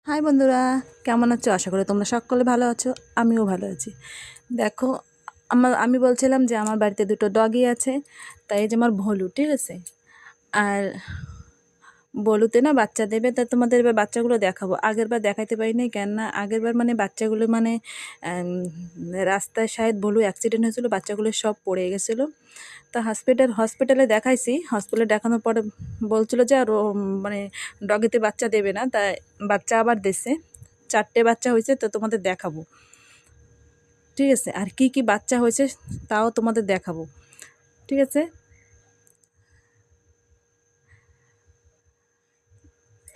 High বন্ধুরা, কেমন আছো? আশা করি তোমরা সকলে ভালো আছো। আমিও ভালো আছি। দেখো, আমি বলছিলাম যে আমার বাড়িতে দুটো ডগি আছে। তাই এই যে আমার ভলু, ঠিক আছে। আর বলুতে না বাচ্চা দেবে, তা তোমাদের এবার বাচ্চাগুলো দেখাবো। আগেরবার দেখাইতে পারিনি, কেননা আগেরবার মানে বাচ্চাগুলো মানে রাস্তায় শায়দ ভলু অ্যাক্সিডেন্ট হয়েছিল, বাচ্চাগুলো সব পড়ে গেছিলো। তা হসপিটালে দেখাইছি। হসপিটালে দেখানোর পরে বলছিল যে আর মানে ডগিতে বাচ্চা দেবে না, তাই বাচ্চা আবার দিছে। 4টে বাচ্চা হয়েছে, তো তোমাদের দেখাবো, ঠিক আছে। আর কি কি বাচ্চা হয়েছে তাও তোমাদের দেখাবো, ঠিক আছে।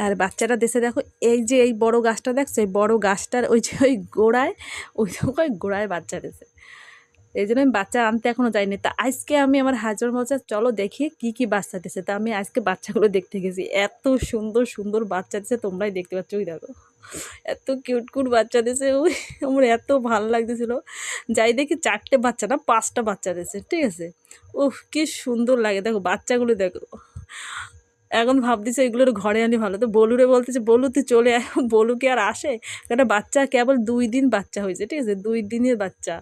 আর বাচ্চাটা দেশে দেখো, এই যে এই বড় গাছটা দেখছো, এই বড় গাছটার ওই যে ওই গোড়ায়, ওই গোড়ায় বাচ্চা দিয়েছে। এই জন্য আমি বাচ্চা আনতে এখনও যাইনি। তা আজকে আমি আমার হাজব্যান্ড বলছে চলো দেখি কি কি বাচ্চা দিছে। তা আমি আজকে বাচ্চাগুলো দেখতে গেছি। এত সুন্দর সুন্দর বাচ্চা দিছে, তোমরাই দেখতে পাচ্ছ। ওই দেখো, এত কিউট কিউট বাচ্চা দিছে। ওই আমার এত ভালো লাগতেছিল। যাই দেখি 4টে বাচ্চা না 5টা বাচ্চা দিছে, ঠিক আছে। উফ, কি সুন্দর লাগে দেখো বাচ্চাগুলো, দেখো। এখন ভাবতেছে এগুলোর ঘরে আনি ভালো। তো বলুরে বলতেছে বলু তুই চলে আয়। বলু কি আর আসে? একটা বাচ্চা কেবল 2 দিন বাচ্চা হয়েছে, ঠিক আছে, 2 দিনের বাচ্চা।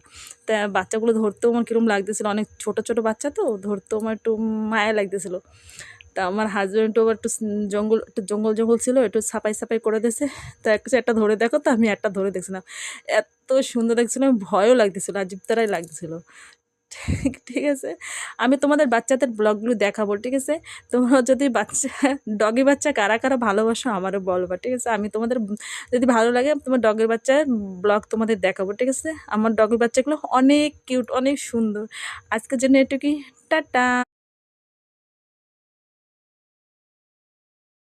তা বাচ্চাগুলো ধরতেও আমার কীরকম লাগতেছিল, অনেক ছোট ছোট বাচ্চা তো, ধরতেও আমার একটু মায়া লাগতেছিল। তা আমার হাজব্যান্ডও আবার একটু জঙ্গল জঙ্গল ছিল, একটু সাপাই সাপাই করে দিয়েছে। তা একটা ধরে দেখো, তো আমি একটা ধরে দেখছিলাম। এত সুন্দর দেখছিলাম, ভয়ও লাগতেছিল, আজীব তারাই লাগতেছিল। ঠিক আছে। আমি তোমাদের বাচ্চাদের ব্লগগুলো দেখাবো, ঠিক আছে। তোমরা যদি বাচ্চা ডগি বাচ্চা কারা কারা ভালোবাসো আমারও বলবা, ঠিক আছে। আমি তোমাদের যদি ভালো লাগে তোমার ডগের বাচ্চার ব্লগ তোমাদের দেখাবো, ঠিক আছে। আমার ডগের বাচ্চাগুলো অনেক কিউট, অনেক সুন্দর। আজকের জন্য এটুকুই, টাটা।